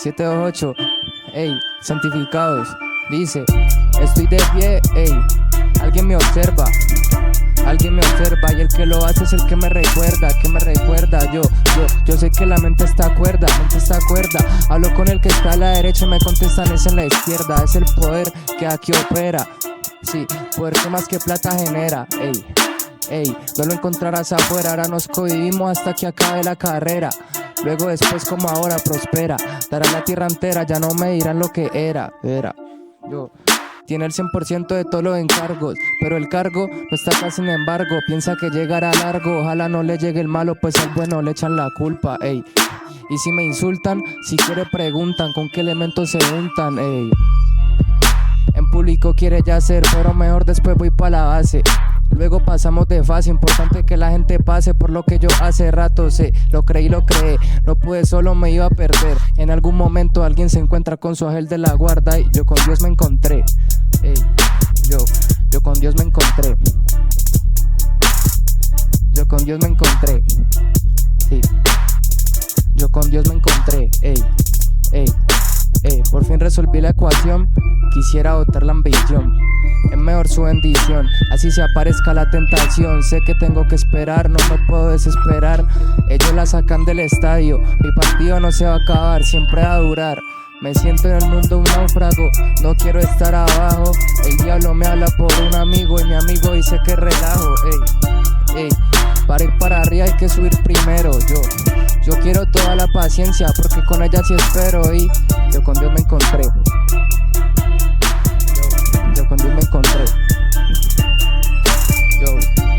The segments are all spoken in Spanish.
728, ey, santificados. Dice, estoy de pie, ey, alguien me observa. Alguien me observa y el que lo hace es el que me recuerda, yo sé que la mente está cuerda, hablo con el que está a la derecha y me contestan es en la izquierda, es el poder que aquí opera, sí, poder que más que plata genera, no lo encontrarás afuera, ahora nos cohibimos hasta que acabe la carrera, luego después como ahora prospera, dará la tierra entera, ya no me dirán lo que era, yo... Tiene el 100% de todos los encargos, pero el cargo no está acá sin embargo. Piensa que llegará largo, ojalá no le llegue el malo, pues al bueno le echan la culpa, ey. Y si me insultan, si quiere preguntan con qué elementos se untan, ey. En público quiere ya ser, pero mejor después voy pa' la base. Luego pasamos de fase, importante que la gente pase por lo que yo hace rato sé, lo creí, lo creé, no pude solo, me iba a perder. En algún momento alguien se encuentra con su ángel de la guarda y yo con Dios me encontré. Ey, yo con Dios me encontré. Yo con Dios me encontré. Sí. Yo con Dios me encontré. Por fin resolví la ecuación. Quisiera botar la ambición. Es mejor su bendición, así se aparezca la tentación. Sé que tengo que esperar, no me puedo desesperar. Ellos la sacan del estadio, mi partido no se va a acabar, siempre va a durar. Me siento en el mundo un náufrago, no quiero estar abajo. El diablo me habla por un amigo y mi amigo dice que relajo. Para ir para arriba hay que subir primero. Yo quiero toda la paciencia porque con ella sí espero. Y yo con Dios me encontré. Yo con Dios me encontré.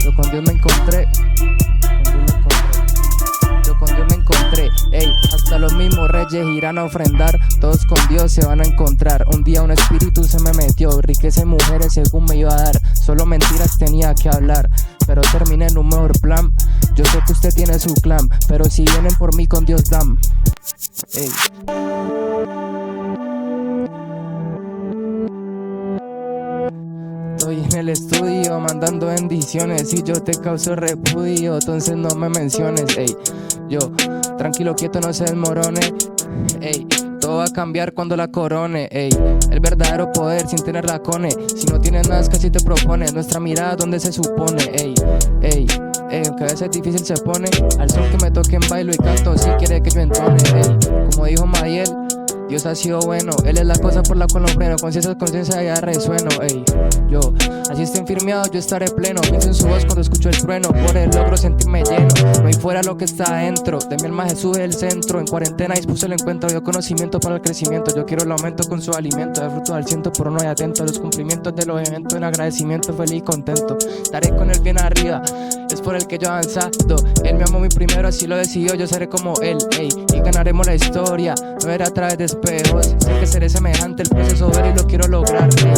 Yo con Dios me encontré. Yo con Dios me encontré. Ey, hasta los mismos reyes irán a ofrendar. Todos con Dios se van a encontrar. Un día un espíritu se me metió. Riqueza y mujeres según me iba a dar. Solo mentiras tenía que hablar, pero terminé en un mejor plan. Yo sé que usted tiene su clan, pero si vienen por mí con Dios dan. Ey. Estoy en el estudio mandando bendiciones y yo te causo repudio, entonces no me menciones, ey. Yo, tranquilo, quieto, no se desmorone, ey. Todo va a cambiar cuando la corone, ey. El verdadero poder sin tener racones. Si no tienes nada es que así te propones. Nuestra mirada donde se supone, ey. Aunque a veces difícil se pone. Al son que me toque en bailo y canto si quiere que yo entone, ey. Como dijo Mayel, Dios ha sido bueno, Él es la cosa por la cual no freno. Conciencia ya resueno, ey. Yo, así esté enfirmeado, yo estaré pleno. Pienso en su voz cuando escucho el trueno. Por el logro sentirme lleno. No hay fuera lo que está adentro. De mi alma Jesús es el centro. En cuarentena dispuso el encuentro. Dio conocimiento para el crecimiento. Yo quiero el aumento con su alimento. De fruto al ciento, pero no hay atento a los cumplimientos de los eventos. En agradecimiento, feliz y contento. Estaré con Él bien arriba. Es por el que yo avanzado. Él me amó mi primero, así lo decidió. Yo seré como Él, ey. Y ganaremos la historia. No era a través de espejos. Sé que seré semejante, el proceso ver y lo quiero lograr, ey.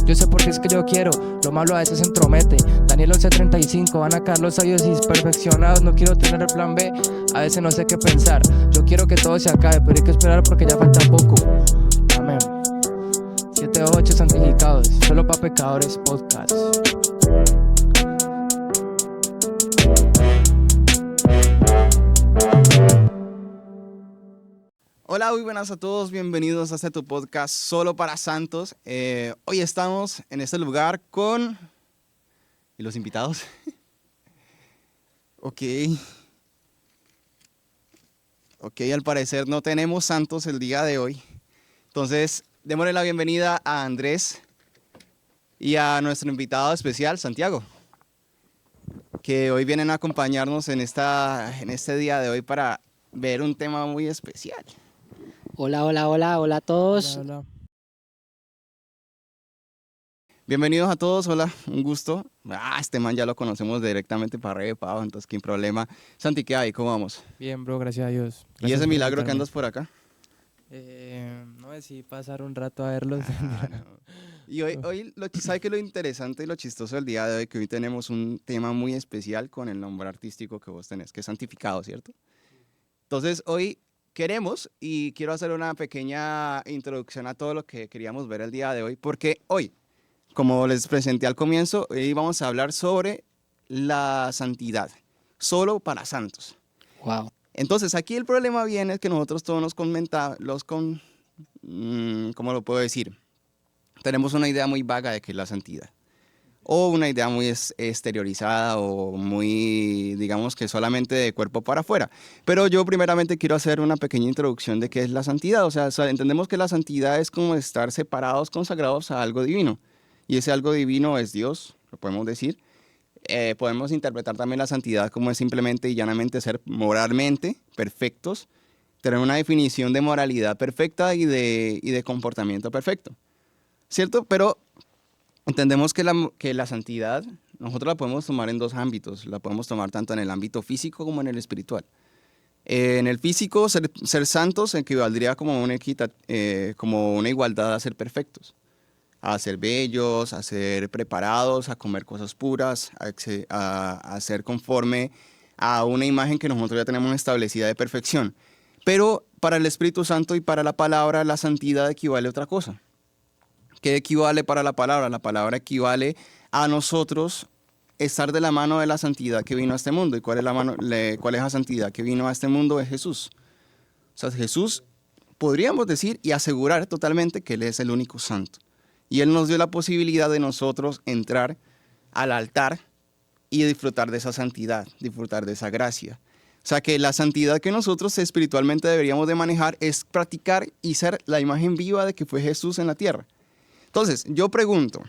Yo sé por qué es que yo quiero, lo malo a veces se entromete. Daniel 11:35, van a caer los sabios y perfeccionados. No quiero tener el plan B, a veces no sé qué pensar. Yo quiero que todo se acabe, pero hay que esperar porque ya falta poco. Amén. 728 santificados, solo para pecadores podcast. Hola, muy buenas a todos, bienvenidos a este tu podcast Solo para Santos. Hoy estamos en este lugar con... ¿Y los invitados? Ok, al parecer no tenemos santos el día de hoy. Entonces, démosle la bienvenida a Andrés y a nuestro invitado especial, Santiago, que hoy vienen a acompañarnos en este día de hoy para ver un tema muy especial. Hola a todos. Hola. Bienvenidos a todos, hola, un gusto. Este man ya lo conocemos directamente para arriba y para abajo, entonces qué problema. Santi, ¿qué hay? ¿Cómo vamos? Bien, bro, gracias a Dios. ¿Y ese milagro que andas por acá? No decidí pasar un rato a verlos. No. Y hoy ¿sabe qué es lo interesante y lo chistoso del día de hoy? Que hoy tenemos un tema muy especial con el nombre artístico que vos tenés, que es santificado, ¿cierto? Entonces hoy queremos y quiero hacer una pequeña introducción a todo lo que queríamos ver el día de hoy, porque hoy, como les presenté al comienzo, hoy vamos a hablar sobre la santidad, solo para santos. Wow. Entonces, aquí el problema viene es que nosotros todos ¿cómo lo puedo decir? Tenemos una idea muy vaga de qué es la santidad. O una idea muy exteriorizada o muy, digamos que solamente de cuerpo para afuera. Pero yo primeramente quiero hacer una pequeña introducción de qué es la santidad. O sea, entendemos que la santidad es como estar separados, consagrados a algo divino. Y ese algo divino es Dios, lo podemos decir. Podemos interpretar también la santidad como es simplemente y llanamente ser moralmente perfectos, tener una definición de moralidad perfecta y de comportamiento perfecto, ¿cierto? Pero entendemos que la santidad nosotros la podemos tomar en dos ámbitos, la podemos tomar tanto en el ámbito físico como en el espiritual. En el físico, ser santos equivaldría como como una igualdad a ser perfectos, a ser bellos, a ser preparados, a comer cosas puras, a ser conforme a una imagen que nosotros ya tenemos establecida de perfección. Pero para el Espíritu Santo y para la palabra, la santidad equivale a otra cosa. ¿Qué equivale para la palabra? La palabra equivale a nosotros estar de la mano de la santidad que vino a este mundo. ¿Y cuál es la santidad que vino a este mundo? Es Jesús. O sea, Jesús, podríamos decir y asegurar totalmente que Él es el único santo. Y Él nos dio la posibilidad de nosotros entrar al altar y disfrutar de esa santidad, disfrutar de esa gracia. O sea que la santidad que nosotros espiritualmente deberíamos de manejar es practicar y ser la imagen viva de que fue Jesús en la tierra. Entonces, yo pregunto,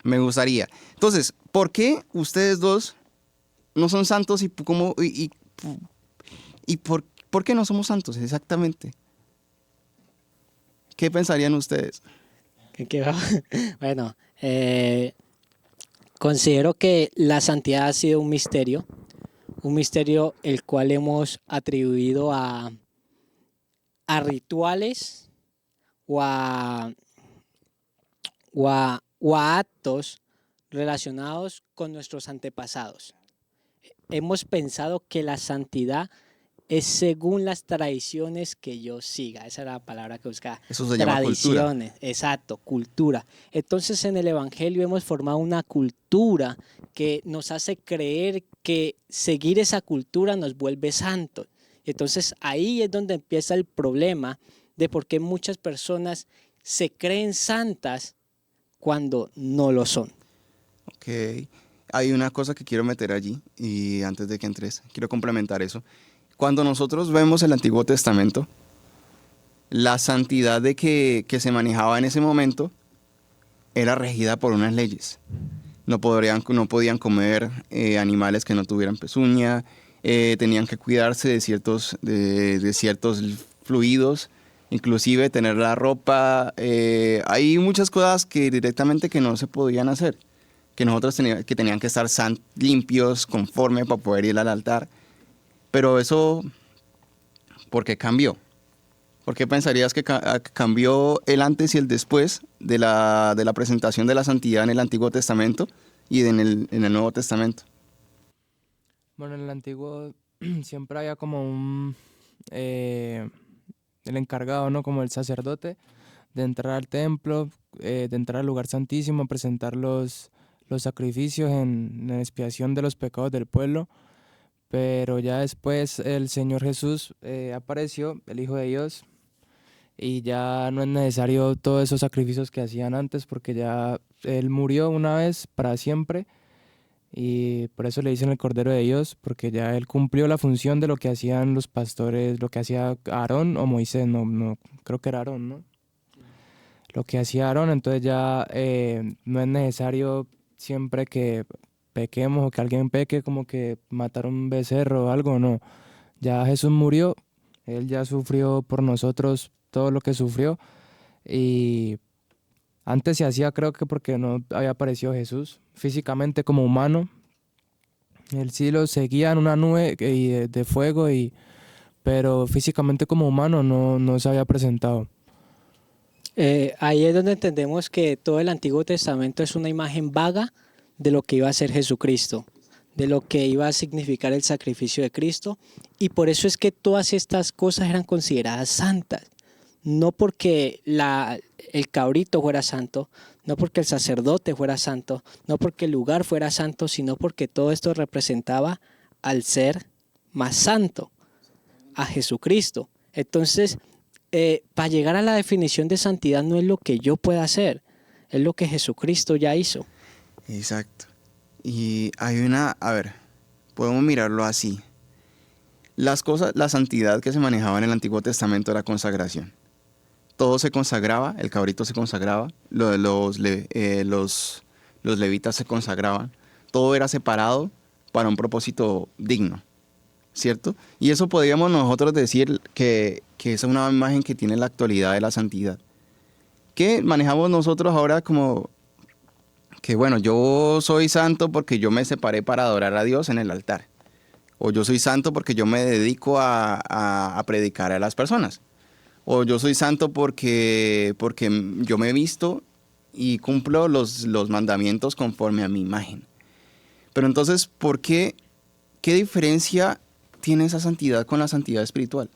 me gustaría, entonces, ¿por qué ustedes dos no son santos y por qué no somos santos exactamente? ¿Qué pensarían ustedes? Bueno, considero que la santidad ha sido un misterio el cual hemos atribuido a rituales o a actos relacionados con nuestros antepasados. Hemos pensado que la santidad es según las tradiciones que yo siga. Esa era la palabra que buscaba. Eso se llama cultura. Tradiciones, exacto, cultura. Entonces en el Evangelio hemos formado una cultura que nos hace creer que seguir esa cultura nos vuelve santos. Entonces ahí es donde empieza el problema de por qué muchas personas se creen santas cuando no lo son. Ok, hay una cosa que quiero meter allí y antes de que entres, quiero complementar eso. Cuando nosotros vemos el Antiguo Testamento, la santidad que se manejaba en ese momento era regida por unas leyes. No podían comer animales que no tuvieran pezuña, tenían que cuidarse de ciertos fluidos, inclusive tener la ropa. Hay muchas cosas que directamente que no se podían hacer, que nosotros tenían que estar limpios, conforme para poder ir al altar. Pero eso, ¿por qué cambió? ¿Por qué pensarías que cambió el antes y el después de la presentación de la santidad en el Antiguo Testamento y en el Nuevo Testamento? Bueno, en el Antiguo siempre había como el encargado, ¿no? Como el sacerdote, de entrar al templo, de entrar al lugar santísimo, presentar los sacrificios en expiación de los pecados del pueblo. Pero ya después el Señor Jesús apareció, el Hijo de Dios, y ya no es necesario todos esos sacrificios que hacían antes, porque ya Él murió una vez para siempre, y por eso le dicen el Cordero de Dios, porque ya Él cumplió la función de lo que hacían los pastores, lo que hacía Aarón o Moisés, no creo que era Aarón, ¿no? Lo que hacía Aarón, entonces ya no es necesario siempre que pequemos o que alguien peque como que matar un becerro o algo, no. Ya Jesús murió, Él ya sufrió por nosotros todo lo que sufrió, y antes se hacía, creo que porque no había aparecido Jesús físicamente como humano. Él sí lo seguía en una nube de fuego, pero físicamente como humano no se había presentado. Ahí es donde entendemos que todo el Antiguo Testamento es una imagen vaga de lo que iba a ser Jesucristo, de lo que iba a significar el sacrificio de Cristo, y por eso es que todas estas cosas eran consideradas santas, no porque el cabrito fuera santo, no porque el sacerdote fuera santo, no porque el lugar fuera santo, sino porque todo esto representaba al ser más santo. a Jesucristo. Entonces, para llegar a la definición de santidad no es lo que yo pueda hacer, es lo que Jesucristo ya hizo. Exacto. Y hay a ver, podemos mirarlo así. Las cosas, la santidad que se manejaba en el Antiguo Testamento era consagración. Todo se consagraba, el cabrito se consagraba, los levitas se consagraban, todo era separado para un propósito digno, ¿cierto? Y eso podríamos nosotros decir que es una imagen que tiene la actualidad de la santidad. ¿Qué manejamos nosotros ahora como que, bueno, yo soy santo porque yo me separé para adorar a Dios en el altar? O yo soy santo porque yo me dedico a predicar a las personas. O yo soy santo porque yo me he visto y cumplo los mandamientos conforme a mi imagen. Pero entonces, qué diferencia tiene esa santidad con la santidad espiritual?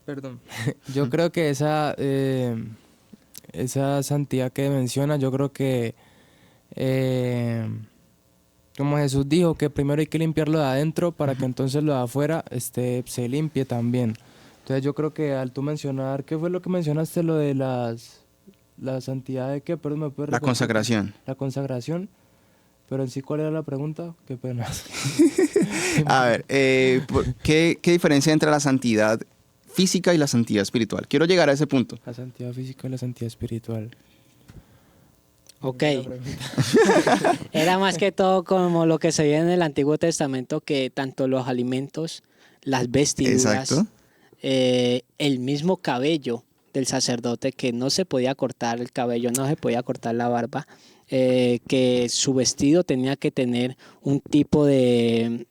Perdón. Yo creo que esa santidad que menciona, yo creo que como Jesús dijo, que primero hay que limpiarlo de adentro para que entonces lo de afuera se limpie también. Entonces yo creo que al tú mencionar, ¿qué fue lo que mencionaste? Lo de la santidad de qué, perdón, ¿me puedes La repetir? consagración. La consagración. Pero en sí, ¿cuál era la pregunta? Qué pena. A ver, ¿qué diferencia entre la santidad física y la santidad espiritual? Quiero llegar a ese punto. La santidad física y la santidad espiritual. Ok. Era más que todo como lo que se ve en el Antiguo Testamento, que tanto los alimentos, las vestiduras, Exacto. El mismo cabello del sacerdote, que no se podía cortar el cabello, no se podía cortar la barba, que su vestido tenía que tener un tipo de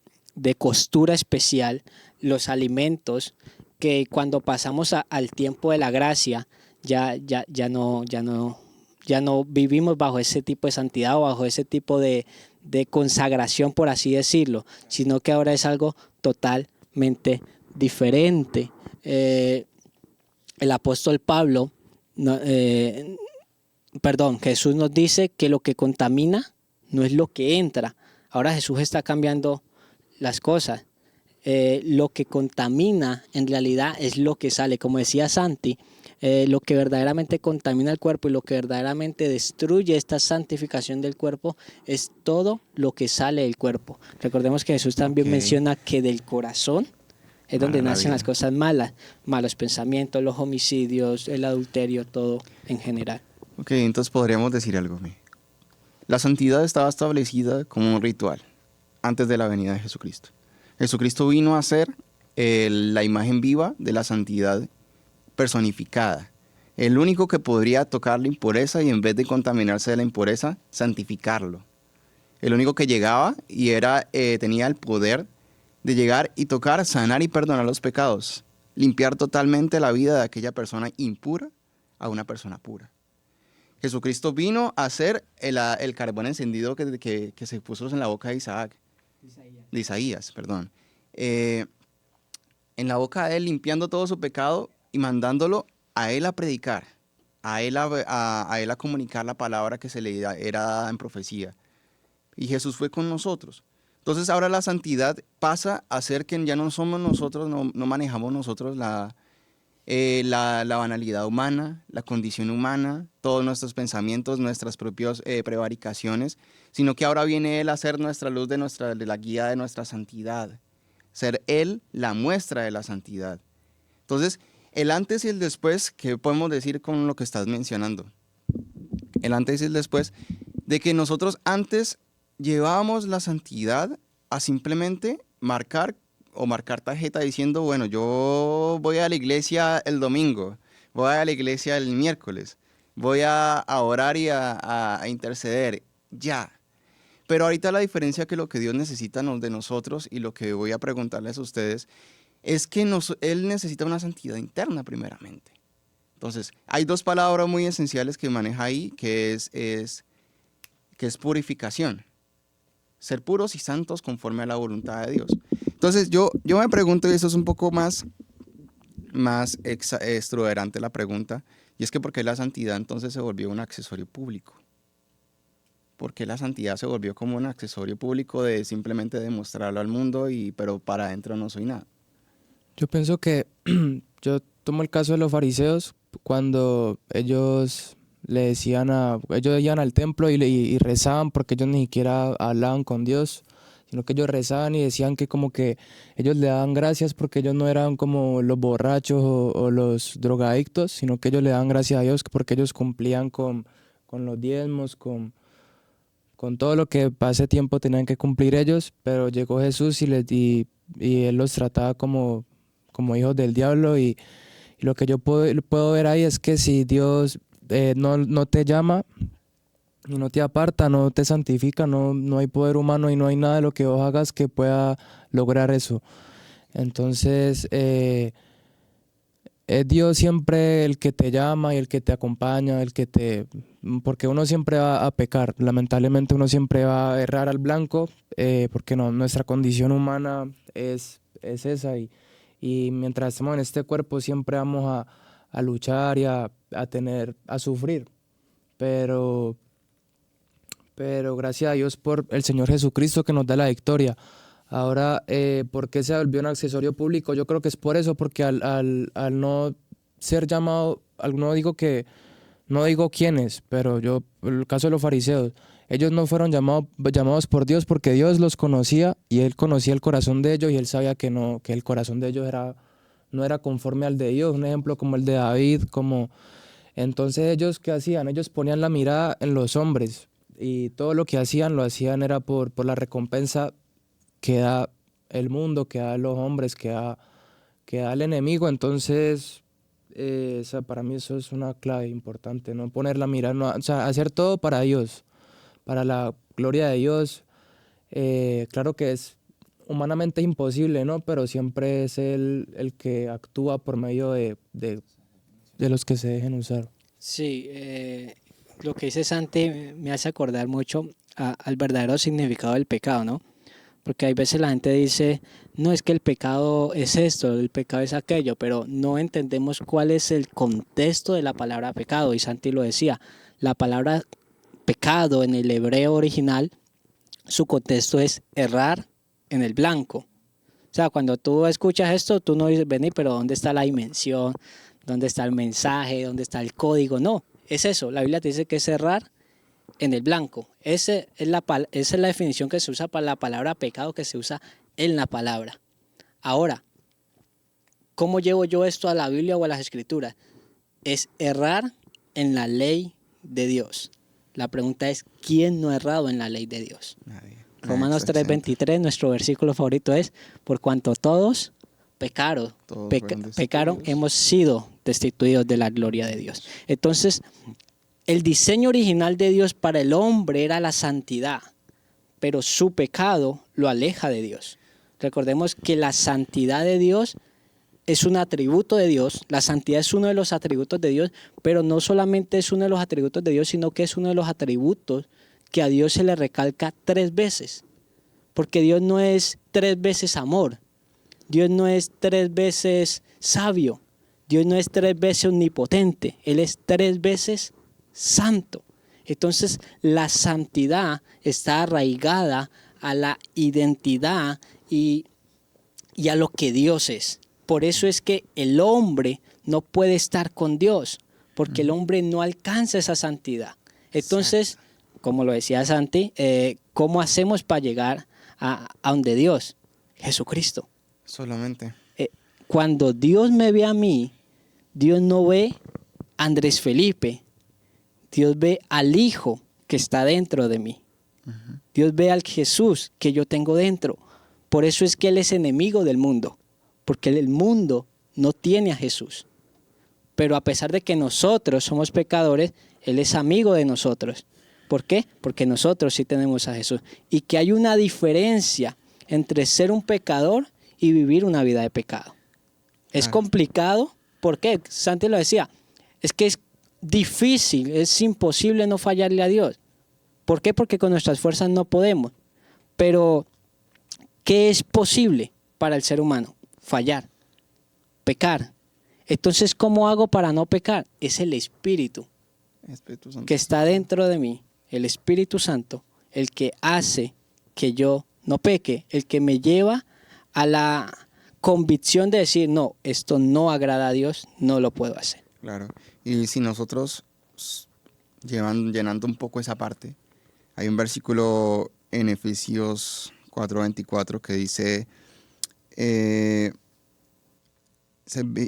costura especial, los alimentos, que cuando pasamos al tiempo de la gracia, ya no vivimos bajo ese tipo de santidad o bajo ese tipo de consagración, por así decirlo, sino que ahora es algo totalmente diferente. El apóstol Pablo, Jesús nos dice que lo que contamina no es lo que entra. Ahora Jesús está cambiando las cosas. Lo que contamina en realidad es lo que sale. Como decía Santi, lo que verdaderamente contamina el cuerpo y lo que verdaderamente destruye esta santificación del cuerpo es todo lo que sale del cuerpo. Recordemos que Jesús también menciona que del corazón es donde nacen las cosas malas, malos pensamientos, los homicidios, el adulterio, todo en general. Ok, entonces podríamos decir algo. La santidad estaba establecida como un ritual antes de la venida de Jesucristo. Jesucristo vino a ser la imagen viva de la santidad personificada. El único que podría tocar la impureza y en vez de contaminarse de la impureza, santificarlo. El único que llegaba y tenía el poder de llegar y tocar, sanar y perdonar los pecados. Limpiar totalmente la vida de aquella persona impura a una persona pura. Jesucristo vino a ser el carbón encendido que se puso en la boca de Isaías. En la boca de él, limpiando todo su pecado y mandándolo a él a predicar, a él a comunicar la palabra que se le era dada en profecía. Y Jesús fue con nosotros. Entonces ahora la santidad pasa a ser que ya no somos nosotros, no manejamos nosotros la banalidad humana, la condición humana, todos nuestros pensamientos, nuestras propias prevaricaciones, sino que ahora viene Él a ser nuestra luz, de la guía de nuestra santidad, ser Él la muestra de la santidad. Entonces, el antes y el después, ¿qué podemos decir con lo que estás mencionando? El antes y el después de que nosotros antes llevábamos la santidad a simplemente marcar tarjeta diciendo, bueno, yo voy a la iglesia el domingo, voy a la iglesia el miércoles, voy a orar y a interceder, ya. Pero ahorita la diferencia que lo que Dios necesita de nosotros y lo que voy a preguntarles a ustedes es que Él necesita una santidad interna primeramente. Entonces, hay dos palabras muy esenciales que maneja ahí, que es purificación. Ser puros y santos conforme a la voluntad de Dios. Entonces yo me pregunto, y eso es un poco más extroverante la pregunta, y es que ¿por qué la santidad entonces se volvió un accesorio público? ¿Por qué la santidad se volvió como un accesorio público de simplemente demostrarlo al mundo, pero para adentro no soy nada? Yo pienso que yo tomo el caso de los fariseos cuando ellos le decían ellos iban al templo y rezaban porque ellos ni siquiera hablaban con Dios, sino que ellos rezaban y decían que como que ellos le daban gracias porque ellos no eran como los borrachos o los drogadictos, sino que ellos le daban gracias a Dios porque ellos cumplían con los diezmos, con todo lo que hace tiempo tenían que cumplir ellos, pero llegó Jesús y Él los trataba como hijos del diablo y lo que yo puedo ver ahí es que si Dios no te llama y no te aparta, no te santifica, no hay poder humano y no hay nada de lo que vos hagas que pueda lograr eso. Entonces, es Dios siempre el que te llama y el que te acompaña, porque uno siempre va a pecar, lamentablemente uno siempre va a errar al blanco, porque nuestra condición humana es esa y mientras estemos en este cuerpo siempre vamos a luchar y a sufrir, pero gracias a Dios por el Señor Jesucristo que nos da la victoria. Ahora, ¿por qué se volvió un accesorio público? Yo creo que es por eso, porque al no ser llamado, no digo quiénes, pero el caso de los fariseos, ellos no fueron llamados por Dios porque Dios los conocía y Él conocía el corazón de ellos y Él sabía que el corazón de ellos no era conforme al de Dios. Un ejemplo como el de David, entonces ellos, ¿qué hacían? Ellos ponían la mirada en los hombres y todo lo que hacían, lo hacían era por la recompensa que da el mundo, que da los hombres, que da el enemigo. Entonces, para mí eso es una clave importante, no poner la mirada, hacer todo para Dios, para la gloria de Dios. Claro que es humanamente imposible, ¿no? Pero siempre es el que actúa por medio de los que se dejen usar. Sí, lo que dice Santi me hace acordar mucho al verdadero significado del pecado, ¿no? Porque hay veces la gente dice, no, es que el pecado es esto, el pecado es aquello, pero no entendemos cuál es el contexto de la palabra pecado. Y Santi lo decía, la palabra pecado en el hebreo original, su contexto es errar en el blanco. O sea, cuando tú escuchas esto, tú no dices, vení, pero ¿dónde está la dimensión? ¿Dónde está el mensaje? ¿Dónde está el código? No, es eso. La Biblia te dice que es errar en el blanco. Esa es la definición que se usa para la palabra pecado, que se usa en la palabra. Ahora, ¿cómo llevo yo esto a la Biblia o a las Escrituras? Es errar en la ley de Dios. La pregunta es, ¿quién no ha errado en la ley de Dios? Nadie. Romanos 3:23, nuestro versículo favorito es, por cuanto todos pecaron, hemos sido destituidos de la gloria de Dios. Entonces, el diseño original de Dios para el hombre era la santidad, pero su pecado lo aleja de Dios. Recordemos que la santidad de Dios es un atributo de Dios, la santidad es uno de los atributos de Dios, pero no solamente es uno de los atributos de Dios, sino que es uno de los atributos que a Dios se le recalca 3 veces, porque Dios no es 3 veces amor, Dios no es 3 veces sabio, Dios no es 3 veces omnipotente, Él es 3 veces santo. Entonces la santidad está arraigada a la identidad y a lo que Dios es. Por eso es que el hombre no puede estar con Dios, porque el hombre no alcanza esa santidad. Entonces, como lo decía Santi, ¿cómo hacemos para llegar a donde Dios? Jesucristo. Solamente. Cuando Dios me ve a mí, Dios no ve a Andrés Felipe, Dios ve al Hijo que está dentro de mí. Uh-huh. Dios ve al Jesús que yo tengo dentro. Por eso es que Él es enemigo del mundo, porque el mundo no tiene a Jesús. Pero a pesar de que nosotros somos pecadores, Él es amigo de nosotros. ¿Por qué? Porque nosotros sí tenemos a Jesús. Y que hay una diferencia entre ser un pecador y vivir una vida de pecado. Es complicado. ¿Por qué? Santi lo decía. Es que es difícil, es imposible no fallarle a Dios. ¿Por qué? Porque con nuestras fuerzas no podemos. Pero, ¿qué es posible para el ser humano? Fallar, pecar. Entonces, ¿cómo hago para no pecar? Es el Espíritu Santo que está dentro de mí, el Espíritu Santo, el que hace que yo no peque, el que me lleva a la convicción de decir, no, esto no agrada a Dios, no lo puedo hacer. Claro. Y si nosotros llenando un poco esa parte, hay un versículo en Efesios 4:24 que dice,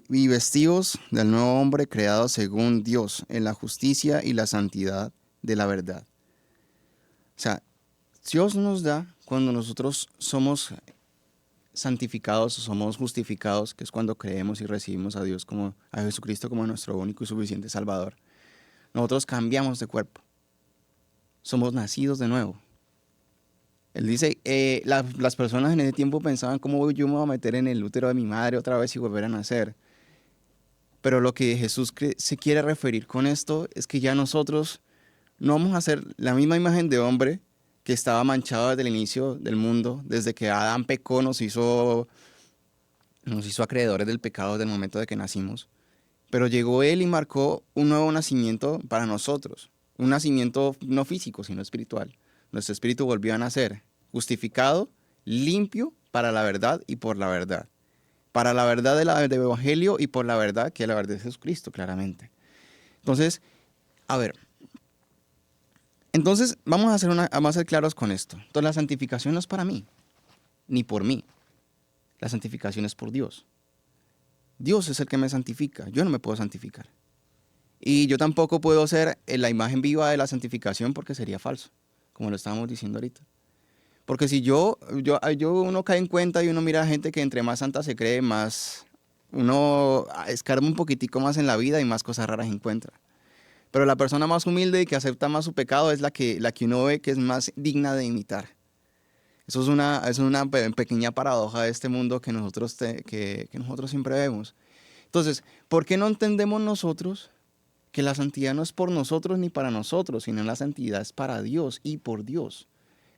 y vestidos del nuevo hombre creado según Dios, en la justicia y la santidad de la verdad. O sea, Dios nos da cuando nosotros somos santificados o somos justificados, que es cuando creemos y recibimos a Dios como a Jesucristo como nuestro único y suficiente Salvador. Nosotros cambiamos de cuerpo. Somos nacidos de nuevo. Él dice, las personas en ese tiempo pensaban, ¿cómo yo me voy a meter en el útero de mi madre otra vez y volver a nacer? Pero lo que Jesús se quiere referir con esto es que ya nosotros no vamos a ser la misma imagen de hombre que estaba manchado desde el inicio del mundo, desde que Adán pecó, nos hizo acreedores del pecado desde el momento de que nacimos. Pero llegó Él y marcó un nuevo nacimiento para nosotros, un nacimiento no físico, sino espiritual. Nuestro espíritu volvió a nacer, justificado, limpio para la verdad y por la verdad. Para la verdad del Evangelio y por la verdad, que es la verdad de Jesucristo, claramente. Entonces, a ver, vamos a ser claros con esto. Entonces, la santificación no es para mí, ni por mí. La santificación es por Dios. Dios es el que me santifica, yo no me puedo santificar. Y yo tampoco puedo ser la imagen viva de la santificación porque sería falso, como lo estábamos diciendo ahorita. Porque si uno cae en cuenta y uno mira a gente que entre más santa se cree, más uno escarba un poquitico más en la vida y más cosas raras encuentra. Pero la persona más humilde y que acepta más su pecado es la que uno ve que es más digna de imitar. Eso es una pequeña paradoja de este mundo que nosotros siempre vemos. Entonces, ¿por qué no entendemos nosotros que la santidad no es por nosotros ni para nosotros, sino la santidad es para Dios y por Dios?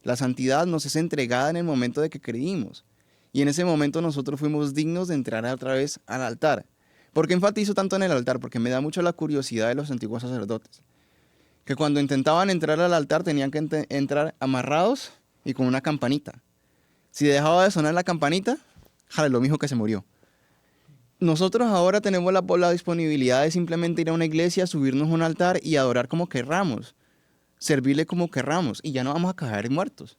La santidad nos es entregada en el momento de que creímos. Y en ese momento nosotros fuimos dignos de entrar otra vez al altar. ¿Por qué enfatizo tanto en el altar? Porque me da mucho la curiosidad de los antiguos sacerdotes. Que cuando intentaban entrar al altar tenían que entrar amarrados y con una campanita. Si dejaba de sonar la campanita, jale, lo mismo que se murió. Nosotros ahora tenemos la disponibilidad de simplemente ir a una iglesia, subirnos a un altar y adorar como querramos, servirle como querramos y ya no vamos a caer muertos.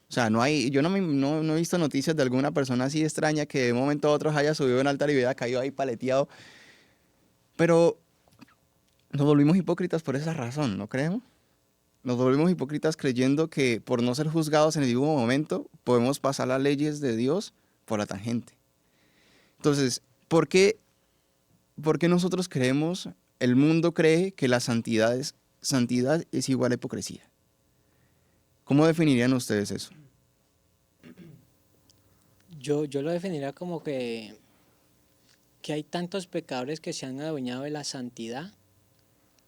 O sea, yo no he visto noticias de alguna persona así extraña que de un momento a otro haya subido a un altar y hubiera caído ahí paleteado. Pero nos volvimos hipócritas por esa razón, ¿no creemos? Nos volvimos hipócritas creyendo que por no ser juzgados en el mismo momento podemos pasar las leyes de Dios por la tangente. Entonces, ¿por qué nosotros creemos, el mundo cree que la santidad es igual a hipocresía? ¿Cómo definirían ustedes eso? Yo lo definiría como que hay tantos pecadores que se han adueñado de la santidad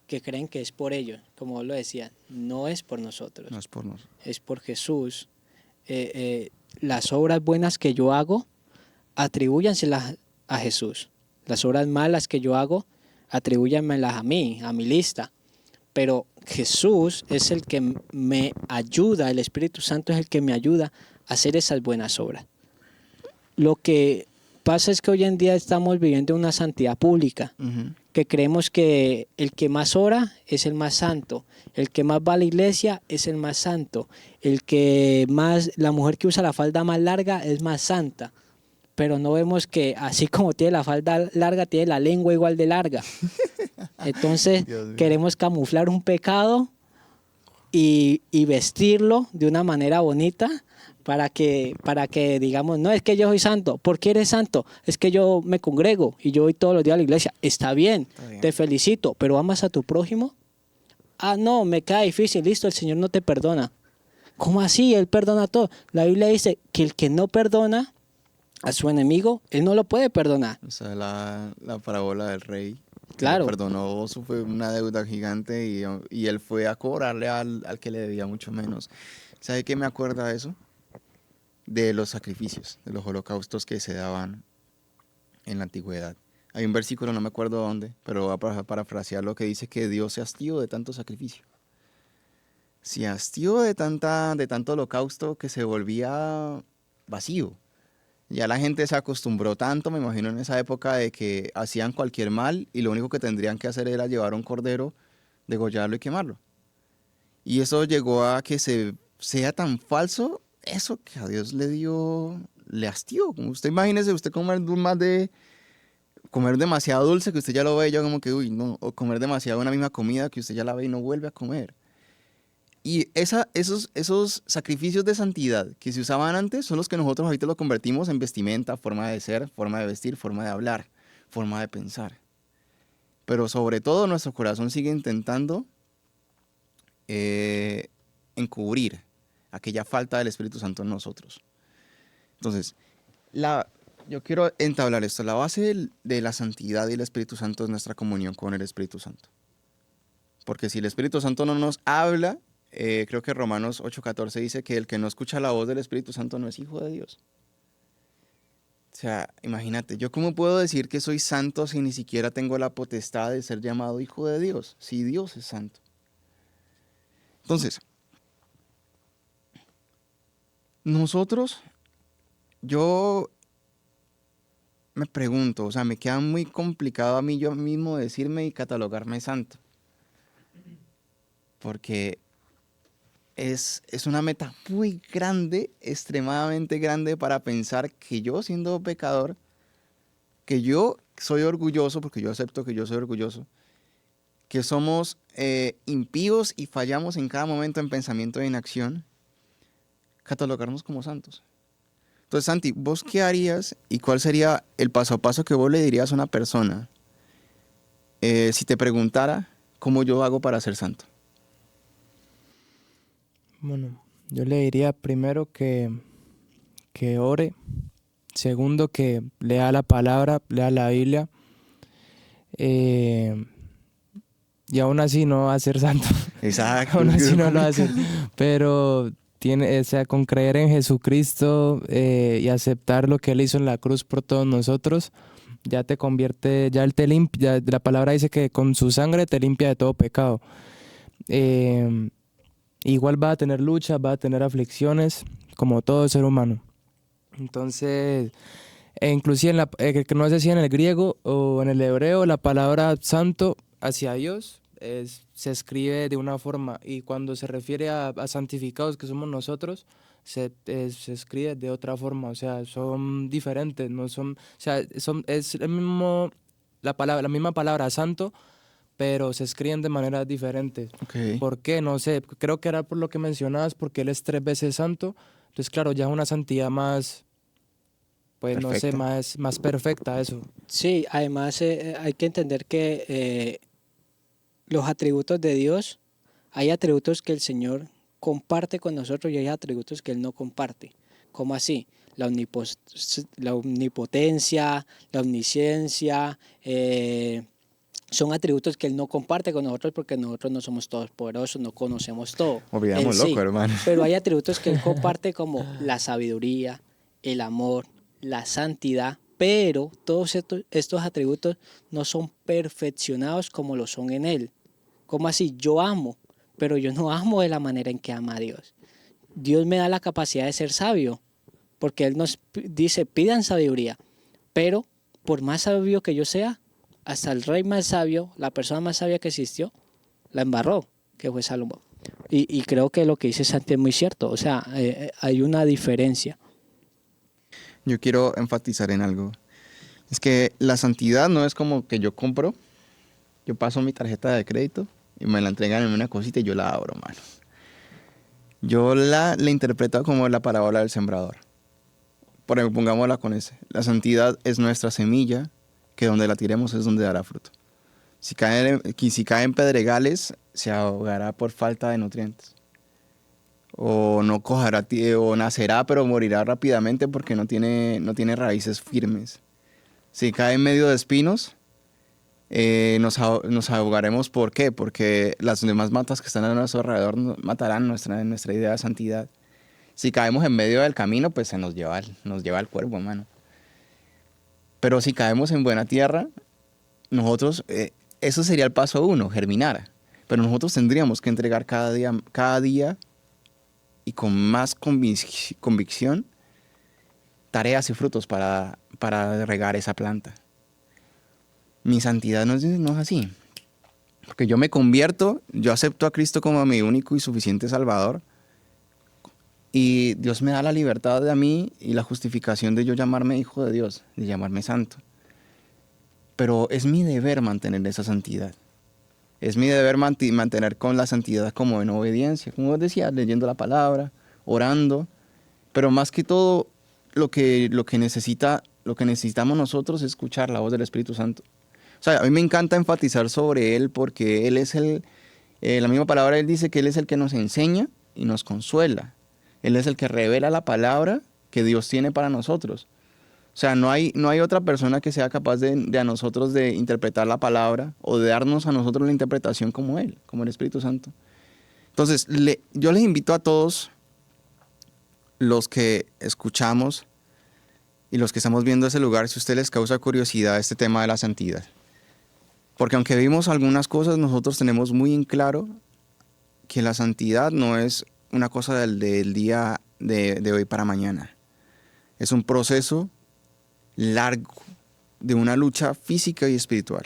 que creen que es por ellos, como vos lo decías, no es por nosotros. No es por nosotros. Es por Jesús. Las obras buenas que yo hago, atribúyanselas a Jesús. Las obras malas que yo hago, atribúyanmelas a mí, a mi lista. Pero Jesús es el que me ayuda, el Espíritu Santo es el que me ayuda a hacer esas buenas obras. Lo que pasa es que hoy en día estamos viviendo una santidad pública, que creemos que el que más ora es el más santo, el que más va a la iglesia es el más santo, la mujer que usa la falda más larga es más santa, pero no vemos que así como tiene la falda larga, tiene la lengua igual de larga. Entonces queremos camuflar un pecado y vestirlo de una manera bonita para que digamos, no, es que yo soy santo. ¿Por qué eres santo? Es que yo me congrego y yo voy todos los días a la iglesia. Está bien, te felicito, pero ¿amas a tu prójimo? Ah, no, me cae difícil, listo, el Señor no te perdona. ¿Cómo así? Él perdona todo. La Biblia dice que el que no perdona a su enemigo, él no lo puede perdonar. O sea, la parábola del rey. Claro. Perdonó, fue una deuda gigante y él fue a cobrarle al que le debía mucho menos. ¿Sabe qué me acuerda de eso? De los sacrificios, de los holocaustos que se daban en la antigüedad. Hay un versículo, no me acuerdo dónde, pero voy a parafrasearlo, que dice que Dios se hastió de tanto sacrificio. se hastió de tanto holocausto que se volvía vacío. Ya la gente se acostumbró tanto, me imagino en esa época, de que hacían cualquier mal y lo único que tendrían que hacer era llevar un cordero, degollarlo y quemarlo. Y eso llegó a que sea tan falso, eso que a Dios le hastió. Como usted imagínese, usted comer demasiado dulce que usted ya lo ve, yo como que, uy, no, o comer demasiado una misma comida que usted ya la ve y no vuelve a comer. Y esos sacrificios de santidad que se usaban antes son los que nosotros ahorita lo convertimos en vestimenta, forma de ser, forma de vestir, forma de hablar, forma de pensar. Pero sobre todo nuestro corazón sigue intentando encubrir aquella falta del Espíritu Santo en nosotros. Entonces, yo quiero entablar esto. La base de la santidad y el Espíritu Santo es nuestra comunión con el Espíritu Santo. Porque si el Espíritu Santo no nos habla, creo que Romanos 8:14 dice que el que no escucha la voz del Espíritu Santo no es hijo de Dios. O sea, imagínate, ¿yo cómo puedo decir que soy santo si ni siquiera tengo la potestad de ser llamado hijo de Dios? Si Dios es santo. Entonces, yo me pregunto, o sea, me queda muy complicado a mí yo mismo decirme y catalogarme santo. Porque es una meta muy grande, extremadamente grande para pensar que yo siendo pecador, que yo soy orgulloso, porque yo acepto que yo soy orgulloso, que somos impíos y fallamos en cada momento en pensamiento e en acción, catalogarnos como santos. Entonces, Santi, ¿vos qué harías y cuál sería el paso a paso que vos le dirías a una persona si te preguntara cómo yo hago para ser santo? Bueno, yo le diría primero que ore, segundo que lea la palabra, lea la Biblia, y aún así no va a ser santo. Exacto. Aún así no lo va a hacer, pero o sea, con creer en Jesucristo y aceptar lo que Él hizo en la cruz por todos nosotros, ya te convierte, ya Él te limpia, la palabra dice que con su sangre te limpia de todo pecado. Igual va a tener luchas, va a tener aflicciones, como todo ser humano. Entonces, inclusive no sé si en el griego o en el hebreo, la palabra santo hacia Dios se escribe de una forma, y cuando se refiere a santificados que somos nosotros, se escribe de otra forma. O sea, son diferentes, no son, o sea, es el mismo, la misma palabra santo, pero se escriben de maneras diferentes. Okay. ¿Por qué? No sé, creo que era por lo que mencionabas, porque Él es 3 veces santo. Entonces, claro, ya es una santidad más, pues Perfecta. no sé, más perfecta eso. Sí, además hay que entender que los atributos de Dios, hay atributos que el Señor comparte con nosotros y hay atributos que Él no comparte. ¿Cómo así? La omnipotencia, la omnisciencia, son atributos que Él no comparte con nosotros porque nosotros no somos todos poderosos, no conocemos todo. Olvidamos Sí, loco, hermano. pero hay atributos que Él comparte como la sabiduría, el amor, la santidad, pero todos estos atributos no son perfeccionados como lo son en Él. ¿Cómo así? Yo amo, pero yo no amo de la manera en que ama a Dios. Dios me da la capacidad de ser sabio, porque Él nos dice, pidan sabiduría, pero por más sabio que yo sea, hasta el rey más sabio, la persona más sabia que existió, la embarró, que fue Salomón. Y creo que lo que dice Santi es muy cierto, o sea, hay una diferencia. Yo quiero enfatizar en algo. Es que la santidad no es como que yo compro, yo paso mi tarjeta de crédito y me la entregan en una cosita y yo la abro, mano. Yo la interpreto como la parábola del sembrador. Por ejemplo, pongámosla con ese. La santidad es nuestra semilla, que donde la tiremos es donde dará fruto. Si cae en pedregales, se ahogará por falta de nutrientes. O no cogerá, o nacerá, pero morirá rápidamente porque no tiene raíces firmes. Si cae en medio de espinos, nos ahogaremos. ¿Por qué? Porque las demás matas que están a nuestro alrededor matarán nuestra idea de santidad. Si caemos en medio del camino, pues se nos lleva el cuerpo, hermano. Pero si caemos en buena tierra, nosotros, eso sería el paso 1, germinar. pero nosotros tendríamos que entregar cada día y con más convicción tareas y frutos para regar esa planta. Mi santidad no es así. Porque yo me convierto, yo acepto a Cristo como mi único y suficiente Salvador. Y Dios me da la libertad de a mí y la justificación de yo llamarme hijo de Dios, de llamarme santo. Pero es mi deber mantener esa santidad. Es mi deber mantener con la santidad como en obediencia, como vos decías, leyendo la palabra, orando. Pero más que todo, lo que necesitamos nosotros es escuchar la voz del Espíritu Santo. O sea, a mí me encanta enfatizar sobre Él porque Él es la misma palabra, Él dice que Él es el que nos enseña y nos consuela. Él es el que revela la palabra que Dios tiene para nosotros. O sea, no hay otra persona que sea capaz de a nosotros de interpretar la palabra o de darnos a nosotros la interpretación como Él, como el Espíritu Santo. Entonces, yo les invito a todos los que escuchamos y los que estamos viendo ese lugar, si a ustedes les causa curiosidad este tema de la santidad. Porque aunque vimos algunas cosas, nosotros tenemos muy en claro que la santidad no es una cosa del día de hoy para mañana. Es un proceso largo de una lucha física y espiritual.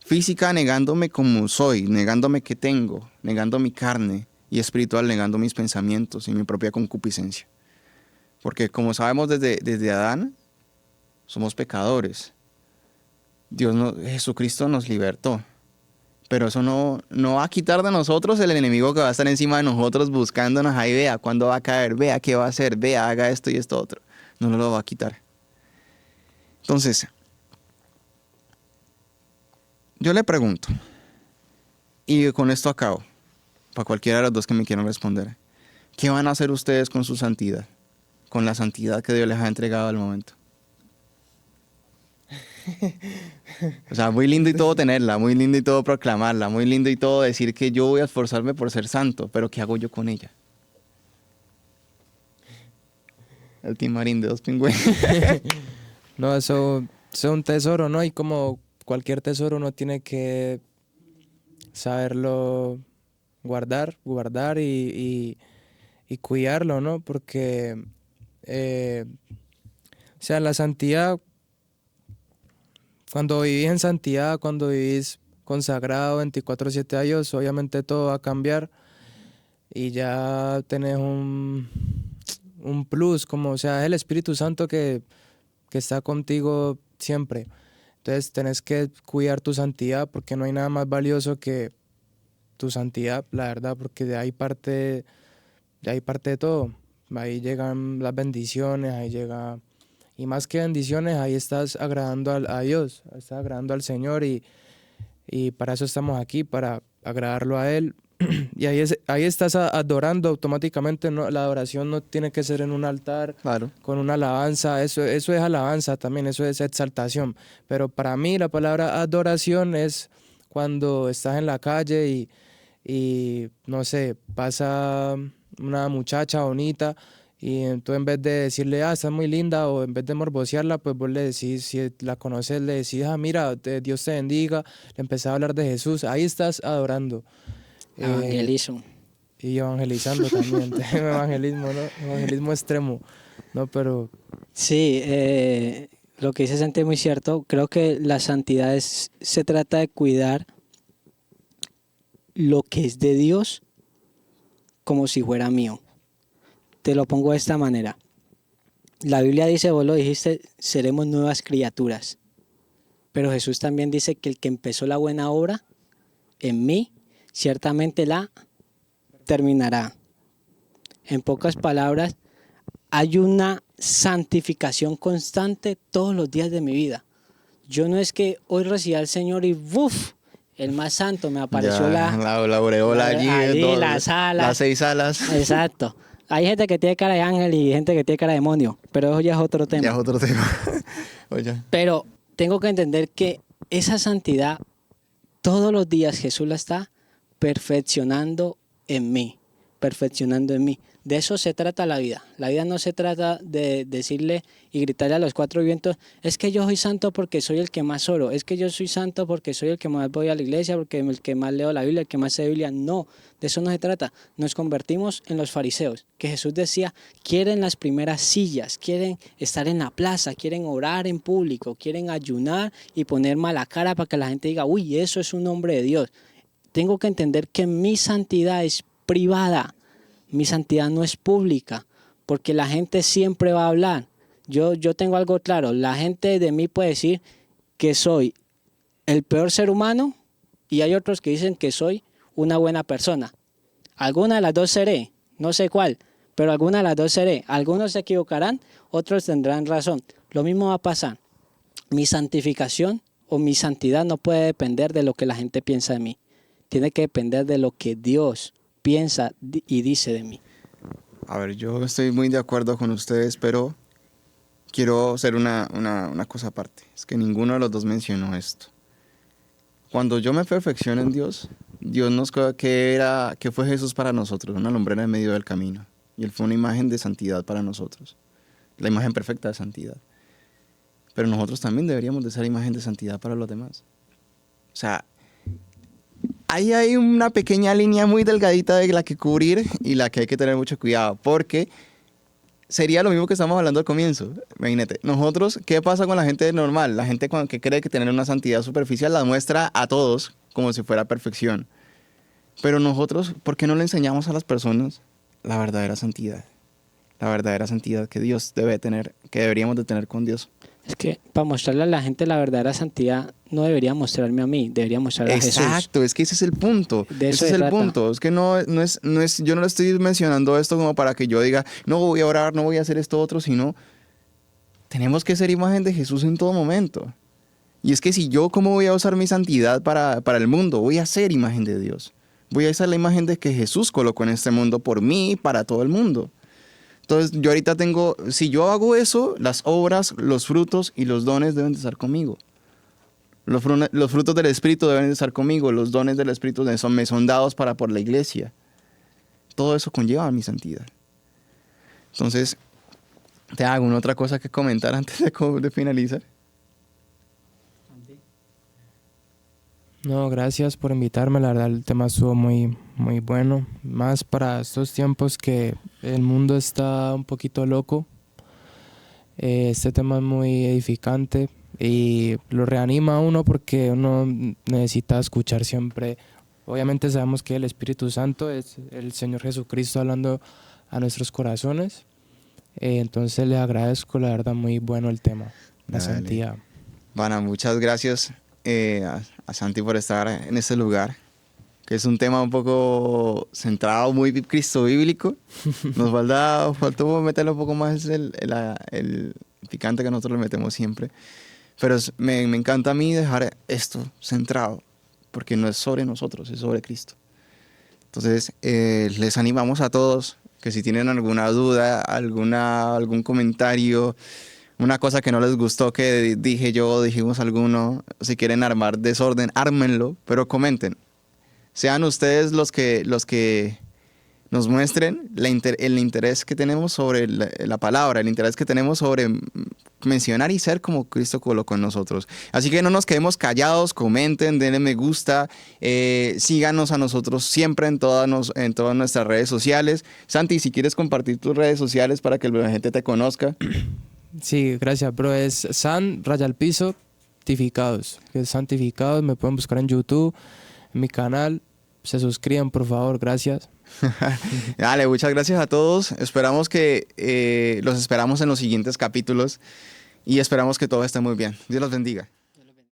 Física negándome como soy, negándome que tengo, negando mi carne, y espiritual negando mis pensamientos y mi propia concupiscencia. Porque como sabemos desde Adán, somos pecadores. Jesucristo nos libertó. Pero eso no va a quitar de nosotros el enemigo que va a estar encima de nosotros buscándonos. Ahí vea cuándo va a caer, vea qué va a hacer, vea, haga esto y esto otro. No nos lo va a quitar. Entonces, yo le pregunto, y con esto acabo, para cualquiera de los dos que me quieran responder, ¿qué van a hacer ustedes con su santidad? Con la santidad que Dios les ha entregado al momento. O sea, muy lindo y todo tenerla, muy lindo y todo proclamarla, muy lindo y todo decir que yo voy a esforzarme por ser santo, pero ¿qué hago yo con ella? El timarín de dos pingüinos. No, eso es un tesoro, ¿no? Y como cualquier tesoro uno tiene que saberlo guardar y cuidarlo, ¿no? Porque, o sea, la santidad, cuando vivís en santidad, cuando vivís consagrado 24/7 a Dios, obviamente todo va a cambiar y ya tenés un plus, como, o sea, es el Espíritu Santo que está contigo siempre. Entonces tenés que cuidar tu santidad porque no hay nada más valioso que tu santidad, la verdad, porque de ahí parte de todo. Ahí llegan las bendiciones, ahí llega, y más que bendiciones, ahí estás agradando a Dios, estás agradando al Señor y para eso estamos aquí, para agradarlo a Él. Y ahí estás adorando automáticamente, ¿no? La adoración no tiene que ser en un altar, Claro. con una alabanza, eso es alabanza también, eso es exaltación. Pero para mí la palabra adoración es cuando estás en la calle y no sé, pasa una muchacha bonita y tú en vez de decirle, está muy linda, o en vez de morbosearla, pues vos le decís, si la conoces, le decís, mira, Dios te bendiga, le empezás a hablar de Jesús, ahí estás adorando. Evangelizo. Y evangelizando también, evangelismo, ¿no? Evangelismo extremo, ¿no? Pero Sí, lo que dice Santi es muy cierto. Creo que la santidad se trata de cuidar lo que es de Dios como si fuera mío. Te lo pongo de esta manera. La Biblia dice, vos lo dijiste, seremos nuevas criaturas. Pero Jesús también dice que el que empezó la buena obra en mí, ciertamente la terminará. En pocas palabras, hay una santificación constante todos los días de mi vida. Yo no es que hoy recibí al Señor y ¡buf! El más santo, me apareció la aureola allí, las alas. Las 6 alas. Exacto. Hay gente que tiene cara de ángel y gente que tiene cara de demonio, pero eso ya es otro tema. Ya es otro tema. Oye. Pero tengo que entender que esa santidad, todos los días Jesús la está perfeccionando en mí. perfeccionando en mí. De eso se trata la vida. La vida no se trata de decirle y gritarle a los cuatro vientos, es que yo soy santo porque soy el que más oro, es que yo soy santo porque soy el que más voy a la iglesia, porque el que más leo la Biblia, el que más sé Biblia. No, de eso no se trata. Nos convertimos en los fariseos, que Jesús decía, quieren las primeras sillas, quieren estar en la plaza, quieren orar en público, quieren ayunar y poner mala cara para que la gente diga, uy, eso es un hombre de Dios. Tengo que entender que mi santidad es privada. Mi santidad no es pública, porque la gente siempre va a hablar. Yo tengo algo claro, la gente de mí puede decir que soy el peor ser humano y hay otros que dicen que soy una buena persona. Alguna de las dos seré, no sé cuál, pero alguna de las dos seré. Algunos se equivocarán, otros tendrán razón. Lo mismo va a pasar. Mi santificación o mi santidad no puede depender de lo que la gente piensa de mí. Tiene que depender de lo que Dios piensa y dice de mí. A ver, yo estoy muy de acuerdo con ustedes, pero quiero hacer una cosa aparte. Es que ninguno de los dos mencionó esto. Cuando yo me perfecciono en Dios, Dios nos que fue Jesús para nosotros, una lumbrera en medio del camino. Y Él fue una imagen de santidad para nosotros, la imagen perfecta de santidad. Pero nosotros también deberíamos de ser imagen de santidad para los demás. O sea, ahí hay una pequeña línea muy delgadita de la que cubrir y la que hay que tener mucho cuidado, porque sería lo mismo que estamos hablando al comienzo. Imagínate, nosotros, ¿qué pasa con la gente normal? La gente que cree que tener una santidad superficial la muestra a todos como si fuera perfección. Pero nosotros, ¿por qué no le enseñamos a las personas la verdadera santidad? La verdadera santidad que Dios debe tener, que deberíamos de tener con Dios. Es que para mostrarle a la gente la verdadera santidad no debería mostrarme a mí, debería mostrarle a Jesús. Exacto, es que ese es el punto. Ese es el punto. Es que no es, yo no le estoy mencionando esto como para que yo diga, no voy a orar, no voy a hacer esto otro, sino tenemos que ser imagen de Jesús en todo momento. Y es que si yo, ¿cómo voy a usar mi santidad para el mundo? Voy a ser imagen de Dios. Voy a ser la imagen de que Jesús colocó en este mundo por mí y para todo el mundo. Entonces, yo ahorita si yo hago eso, las obras, los frutos y los dones deben de estar conmigo. Los frutos del Espíritu deben de estar conmigo, los dones del Espíritu me son dados por la iglesia. Todo eso conlleva mi santidad. Entonces, ¿te hago una otra cosa que comentar antes de finalizar? No, gracias por invitarme, la verdad el tema estuvo muy, muy bueno, más para estos tiempos que el mundo está un poquito loco. Este tema es muy edificante y lo reanima a uno porque uno necesita escuchar siempre. Obviamente sabemos que el Espíritu Santo es el Señor Jesucristo hablando a nuestros corazones, entonces les agradezco, la verdad muy bueno el tema, la santidad. Bueno, muchas gracias a Santi por estar en este lugar, que es un tema un poco centrado, muy cristo bíblico. Nos faltó meterle un poco más el picante que nosotros le metemos siempre. Pero me encanta a mí dejar esto centrado, porque no es sobre nosotros, es sobre Cristo. Entonces, les animamos a todos que si tienen alguna duda, algún comentario, una cosa que no les gustó que dijimos alguno, si quieren armar desorden, ármenlo, pero comenten. Sean ustedes los que nos muestren el interés que tenemos sobre la palabra, el interés que tenemos sobre mencionar y ser como Cristo colocó en nosotros. Así que no nos quedemos callados, comenten, denle me gusta, síganos a nosotros siempre en todas nuestras redes sociales. Santi, si quieres compartir tus redes sociales para que la gente te conozca. Sí, gracias, bro. Es santificados. Santificados, me pueden buscar en YouTube, en mi canal. Se suscriban, por favor, gracias. Dale, muchas gracias a todos. Esperamos los esperamos en los siguientes capítulos y esperamos que todo esté muy bien. Dios los bendiga.